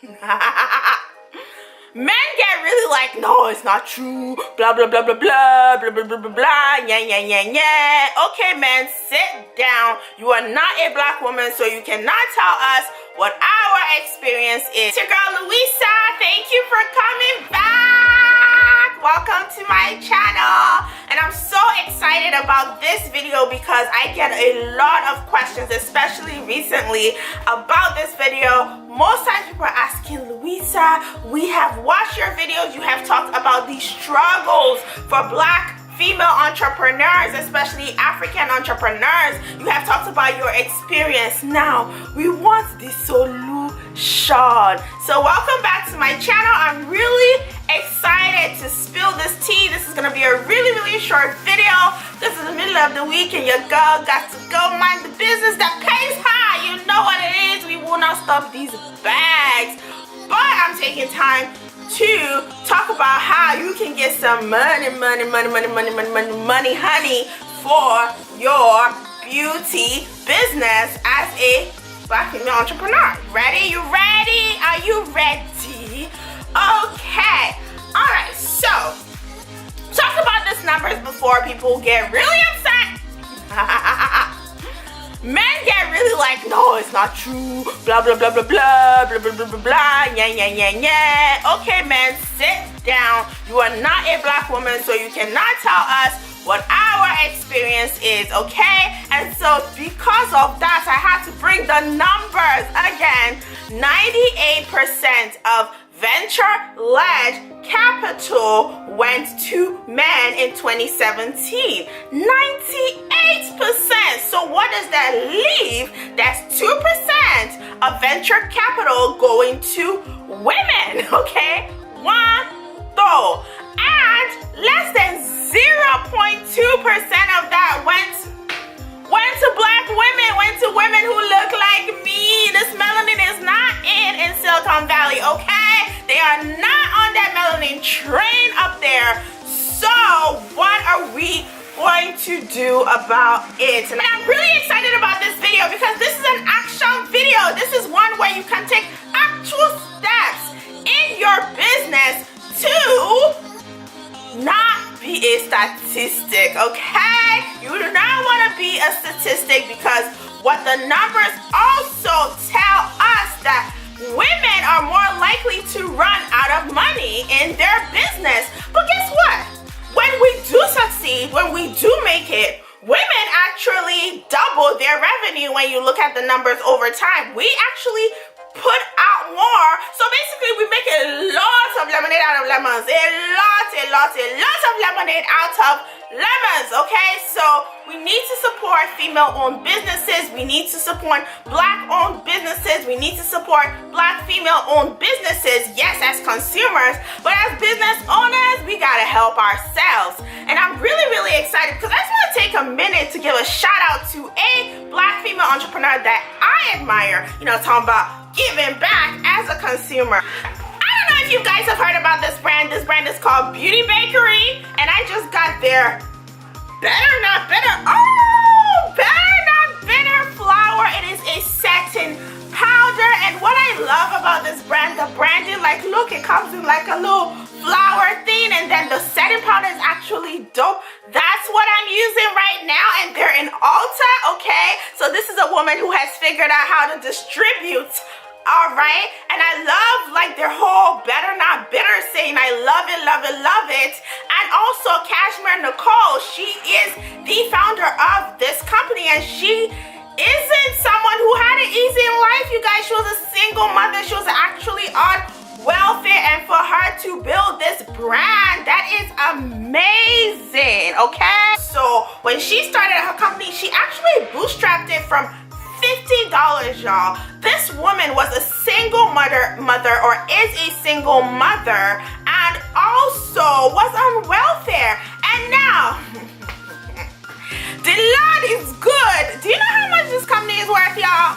Men get really like, no, it's not true, blah, blah, blah, blah, blah, blah, blah, blah, blah, blah, yeah. Okay, men, sit down. You are not a black woman, so you cannot tell us what our experience is. It's your girl, Louisa. Thank you for coming back. Welcome to my channel. And I'm so excited about this video because I get a lot of questions, especially recently, about this video. Most times people are asking, Louisa, we have watched your videos. You have talked about the struggles for black female entrepreneurs, especially African entrepreneurs. You have talked about your experience. Now, we want the solution. So welcome back to my channel. I'm really excited to spill this tea. This is going to be a really short video. This is the middle of the week and your girl got to go mind the business that pays high. You know what it is. We will not stop these bags. But I'm taking time to talk about how you can get some money, honey, for your beauty business as a black female entrepreneur. Ready? You ready? Are you ready? Okay. All right. So, talk about these numbers before people get really upset. Men get really like, no, it's not true, blah, blah, blah, blah, blah, blah, blah, blah, blah, blah, yeah. Okay, men, sit down. You are not a black woman, so you cannot tell us what our experience is, okay? And so because of that, I had to bring the numbers again. 98% of venture-led capital went to men in 2017. 98%. So what does that leave? That's 2% of venture capital going to women, okay? One, two. And less than 0.2% of that went to black women, went to women who look like me. This melanin is not in Silicon Valley, okay? They are not on that melanin train up there. So what are we going to do about it? And I'm really excited about this video because this is an action video. This is one where you can take actual steps in your business to not be a statistic, okay? You do not want to be a statistic because what the numbers also tell us that women are more likely to run out of money in their business. But guess what? When we do succeed, when we do make it, women actually double their revenue when you look at the numbers over time. We actually put out more. So basically we make a lot of lemonade out of lemons. A lot of lemonade out of lemons, okay? So we need to support female-owned businesses. We need to support black-owned businesses. We need to support black female-owned businesses, yes, as consumers, but as business owners, we gotta help ourselves. And I'm really excited because I just want to take a minute to give a shout out to a black female entrepreneur that I admire, you know, talking about giving back as a consumer. I don't know if you guys have heard about this brand. This brand is called Beauty Bakery, and I just got their Better Not Bitter flour. It is a satin powder, and what I love about this brand, the branding, like, look, it comes in like a little flour thing, and then the setting powder is actually dope. That's what I'm using right now, and they're in Ulta, okay? So this is a woman who has figured out how to distribute. All right, and I love like their whole Better Not Bitter saying. I love it. And also Cashmere Nicole, she is the founder of this company, and she isn't someone who had it easy in life, you guys. She was a single mother. She was actually on welfare, and for her to build this brand, that is amazing, okay? So when she started her company, she actually bootstrapped it from $50, y'all. This woman was a single mother or is a single mother, and also was on welfare. And now the Lord is good. Do you know how much this company is worth, y'all?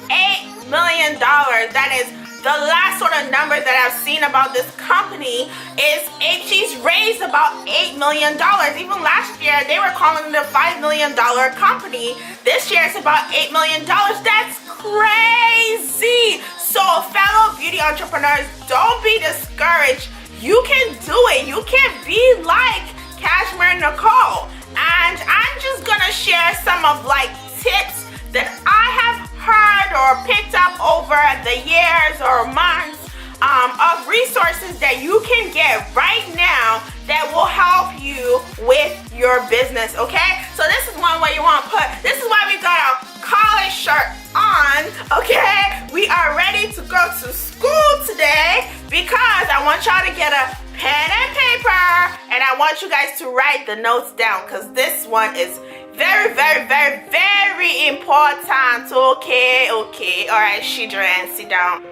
$8 million. That is the last sort of number that I've seen about this company is she's raised about $8 million. Even last year, they were calling it a $5 million company. This year, it's about $8 million. That's crazy. So, fellow beauty entrepreneurs, don't be discouraged. You can do it. You can be like Cashmere Nicole. And I'm just gonna share some of like tips that I have heard or picked up over the years or months of resources that you can get right now that will help you with your business, okay? So this is one way you want to put, this is why we got our college shirt on, okay? We are ready to go to school today because I want y'all to get a pen and paper and I want you guys to write the notes down because this one is very, very, very, very important, okay? All right, Shidran, sit down.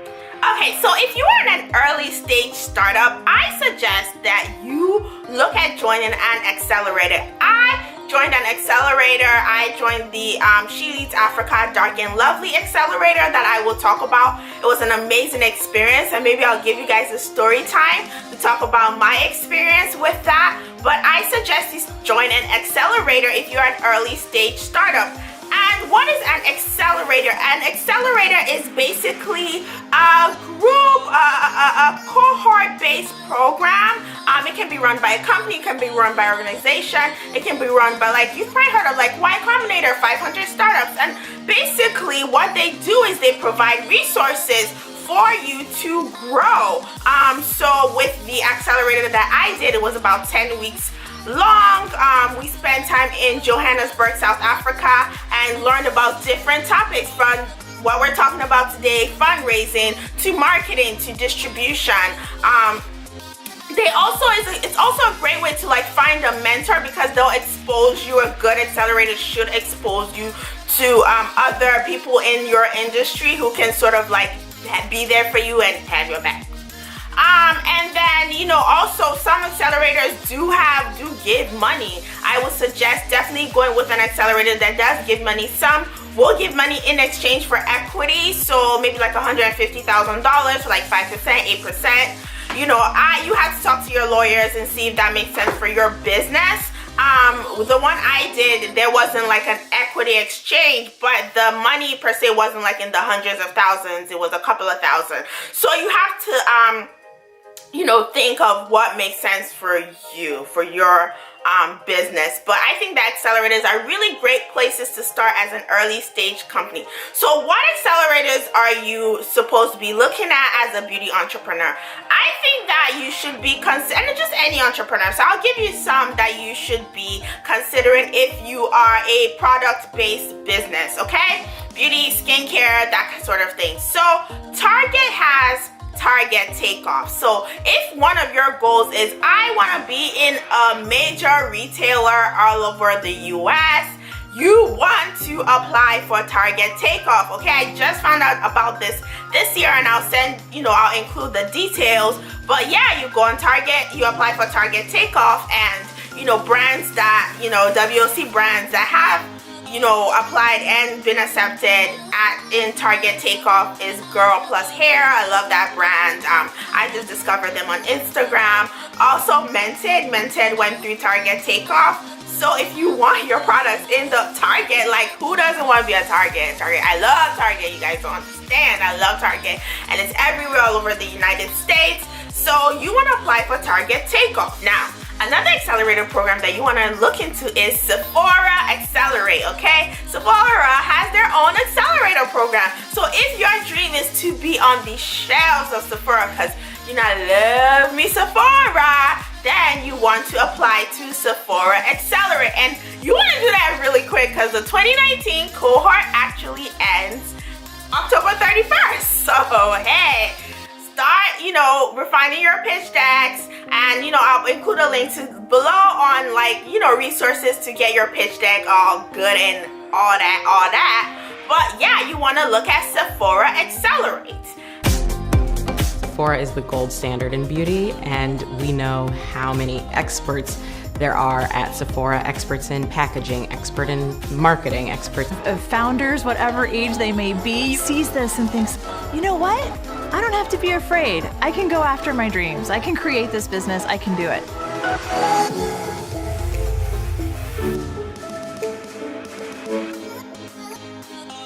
Okay, so if you are in an early stage startup, I suggest that you look at joining an accelerator. I joined an accelerator. I joined the She Leads Africa Dark and Lovely accelerator that I will talk about. It was an amazing experience, and maybe I'll give you guys a story time to talk about my experience with that. But I suggest you join an accelerator if you're an early stage startup. And what is an accelerator? An accelerator is basically a group, a cohort-based program. It can be run by a company, it can be run by an organization, it can be run by, like, you've probably heard of like Y Combinator, 500 startups. And basically what they do is they provide resources for you to grow. So with the accelerator that I did, it was about 10 weeks long. We spent time in Johannesburg, South Africa, and learned about different topics from what we're talking about today, fundraising, to marketing, to distribution. It's also a great way to like find a mentor because they'll expose you. A good accelerator should expose you to other people in your industry who can sort of like be there for you and have your back. And then, you know, also some accelerators do give money. I would suggest definitely going with an accelerator that does give money. Some will give money in exchange for equity, so maybe like $150,000 for like 5%, 8%. You know, you have to talk to your lawyers and see if that makes sense for your business. The one I did, there wasn't like an equity exchange, but the money per se wasn't like in the hundreds of thousands. It was a couple of thousand. So you have to you know, think of what makes sense for you, for your business. But I think that accelerators are really great places to start as an early stage company. So what accelerators are you supposed to be looking at as a beauty entrepreneur? I think that you should be considering, just any entrepreneur, so I'll give you some that you should be considering if you are a product-based business, okay? Beauty, skincare, that sort of thing. So Target has Target Takeoff. So if one of your goals is I want to be in a major retailer all over the US, you want to apply for Target Takeoff. Okay, I just found out about this year and I'll send, you know, I'll include the details. But yeah, you go on Target, you apply for Target Takeoff, and you know, brands that, you know, WOC brands that have, you know, applied and been accepted in Target Takeoff is Girl Plus Hair. I love that brand. I just discovered them on Instagram. Also Mented went through Target Takeoff. So if you want your products in the Target, like who doesn't want to be a Target? I love Target, you guys don't understand. I love Target, and it's everywhere all over the United States. So you want to apply for Target Takeoff. Now, another accelerator program that you want to look into is Sephora Accelerate, okay? Sephora has their own accelerator program. So if your dream is to be on the shelves of Sephora, because you know, I love me Sephora, then you want to apply to Sephora Accelerate. And you want to do that really quick because the 2019 cohort actually ends October 31st. So hey, start, you know, refining your pitch decks, and you know, I'll include a link to below on like, you know, resources to get your pitch deck all good and all that. But yeah, you want to look at Sephora Accelerate. Sephora is the gold standard in beauty, and we know how many experts there are at Sephora, experts in packaging, expert in marketing, experts. Founders, whatever age they may be, sees this and thinks, you know what? I don't have to be afraid. I can go after my dreams. I can create this business. I can do it.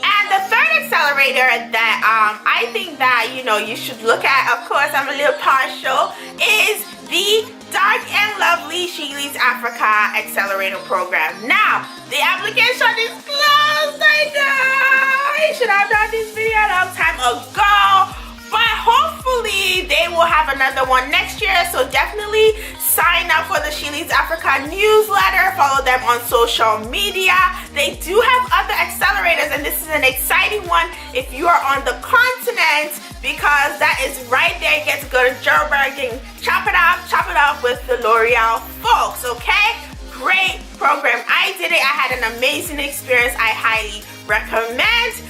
And the third accelerator accelerator that I think that, you know, you should look at, of course, I'm a little partial, is the Dark and Lovely She Leads Africa Accelerator Program. Now, the application is closed. I know. I should have done this video a long time ago. But hopefully they will have another one next year. So definitely sign up for the She Leads Africa newsletter. Follow them on social media. They do have other accelerators, and this is an exciting one if you are on the continent, because that is right there. You get to go to Joburg and chop it up with the L'Oreal folks, okay? Great program. I did it. I had an amazing experience. I highly recommend.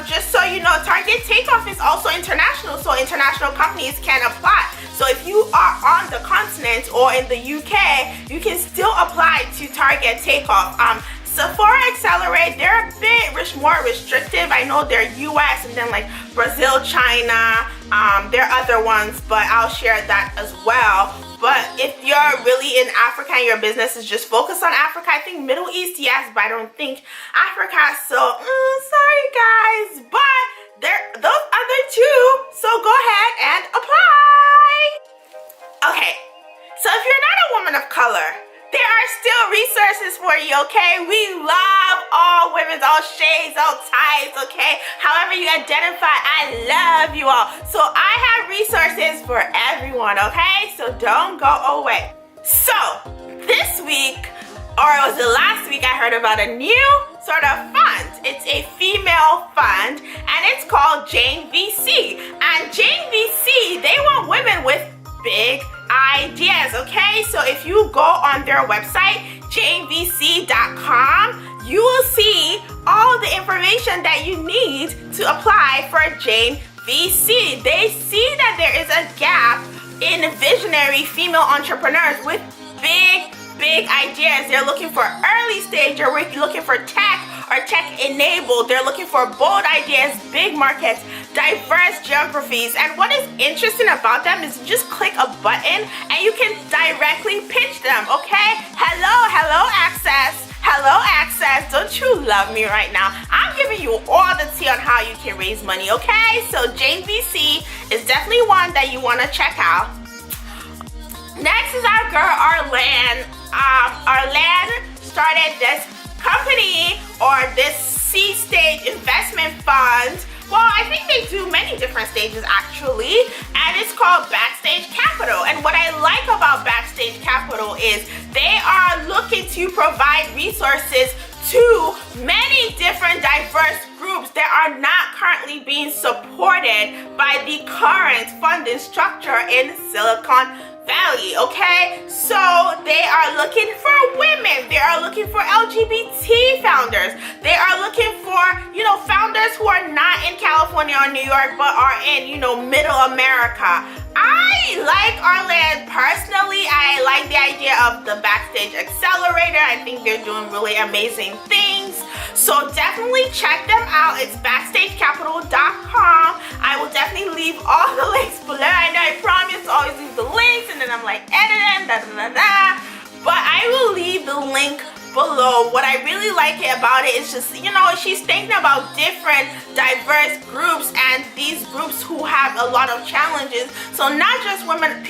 Just so you know, Target Takeoff is also international, so international companies can apply. So if you are on the continent or in the UK, you can still apply to Target Takeoff. Sephora Accelerate, they're a bit more restrictive. I know they're US and then like Brazil, China, there are other ones, but I'll share that as well. But if you're really in Africa and your business is just focused on Africa, I think Middle East, yes, but I don't think Africa. So, sorry guys, but those other two, so go ahead and apply. Okay, so if you're not a woman of color, there are still resources for you, okay? We love all women, all shades, all types, okay? However you identify, I love you all. So I have resources for everyone, okay? So don't go away. So this week, or was it last week, I heard about a new sort of fund. It's a female fund, and it's called Jane VC. And Jane VC, they want women with big ideas, okay? So if you go on their website, janevc.com, you will see all the information that you need to apply for Jane VC. They see that there is a gap in visionary female entrepreneurs with big ideas. They're looking for early stage, or looking for tech or tech enabled. They're looking for bold ideas, big markets, diverse geographies. And what is interesting about them is you just click a button and you can directly pitch them, okay? Hello Access, don't you love me right now? I'm giving you all the tea on how you can raise money, okay? So Jane VC is definitely one that you want to check out. Next is our girl Arlan. Arlan started this company, or this seed stage investment fund. Well, I think they do many different stages actually, and it's called Backstage Capital. And what I like about Backstage Capital is they are looking to provide resources to many different diverse groups that are not currently being supported by the current funding structure in Silicon Valley, okay? So they are looking for women, they are looking for LGBT founders, they are looking for, you know, founders who are not in California or New York but are in, you know, middle America. I like Arlan personally. I like the idea of the Backstage Accelerator. I think they're doing really amazing things. So definitely check them out. It's backstagecapital.com. I will definitely leave all the links below. I know I promise to always leave the links, and then I'm like editing, but I will leave the link below. What I really like about it is just, you know, she's thinking about different diverse groups, and these groups who have a lot of challenges. So not just women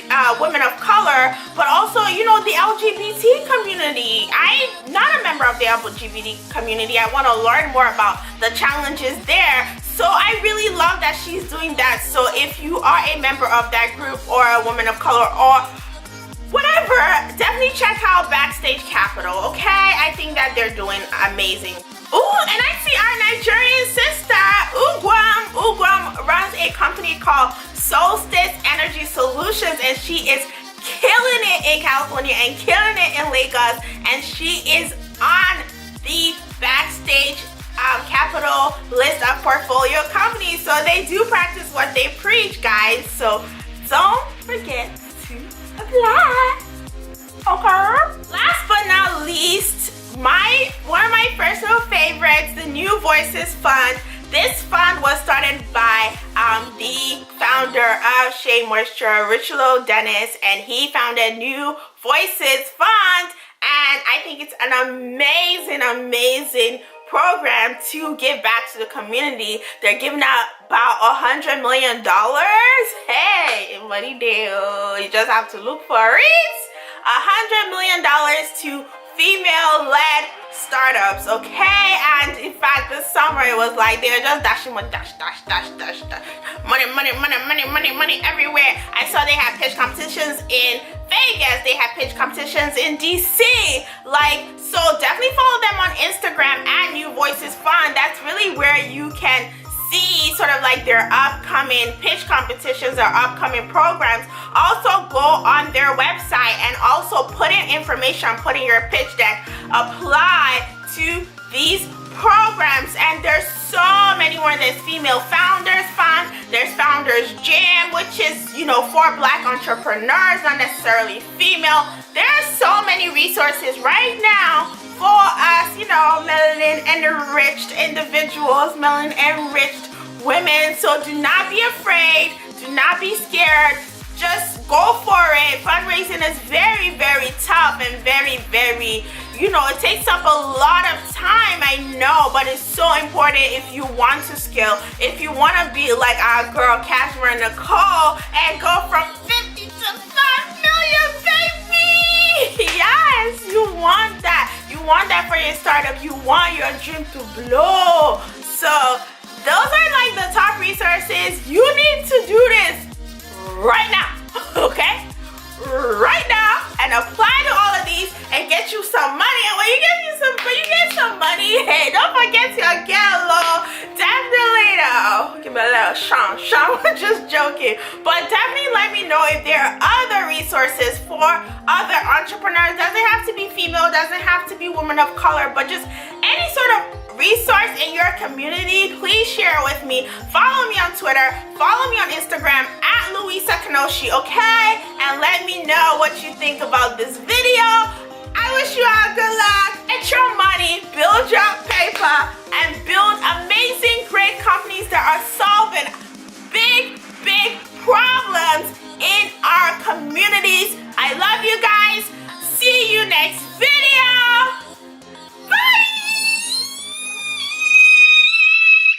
of color, but also, you know, the LGBT community. I'm not a member of the LGBT community. I want to learn more about the challenges there. So I really love that she's doing that. So if you are a member of that group, or a woman of color, or whatever, definitely check out Backstage Capital, okay? I think that they're doing amazing. Ooh, and I see our Nigerian sister, Ugwam runs a company called Solstice Energy Solutions, and she is killing it in California and killing it in Lagos, and she is on the Backstage Capital list of portfolio companies. So they do practice what they preach, guys. So don't forget to apply. Okay. Last but not least, one of my personal favorites, the New Voices Fund. This fund was started by the founder of Shea Moisture, Richelieu Dennis, and he founded New Voices Fund. And I think it's an amazing program to give back to the community. They're giving out about $100 million. Hey, money deal. You just have to look for it. $100 million to female-led startups, okay? And in fact, this summer it was like they were just dashing money, dash, money, money, money, money, money, money everywhere. I saw they had pitch competitions in Vegas, they had pitch competitions in DC. Like, so definitely follow them on Instagram at New Voices Fund. That's really where you can see sort of like their upcoming pitch competitions or upcoming programs. Also go on their website and also put in information, put in your pitch deck, apply to these programs. And there's so many more. There's Female Founders Fund, there's Founders Jam, which is, you know, for Black entrepreneurs, not necessarily female. There are so many resources right now for us, you know, melanin enriched individuals, melanin enriched women. So do not be afraid, do not be scared, just go for it. Fundraising is very, very tough and very, very, you know, it takes up a lot of time, I know, but it's so important if you want to scale, if you want to be like our girl Cashmere Nicole and go from 50 to 5 million, baby. Yes, you want that. You want that for your startup. You want your dream to blow. So those are like the top resources. You need to do this right now, okay? Right now, and apply to all of these and get you some money. And when you get some money, hey, don't forget to get a little, definitely though, give me a little Sean, just joking. But definitely let me know if there are other resources for other entrepreneurs. Doesn't have to be female, doesn't have to be women of color, but just any sort of resource in your community. Please share it with me. Follow me on Twitter, follow me on Instagram at Louisa Kinoshi, okay? And let me know what you think about this video. I wish you all good luck. Get your money, build your paper, and build amazing, great companies that are solving big, big problems in our communities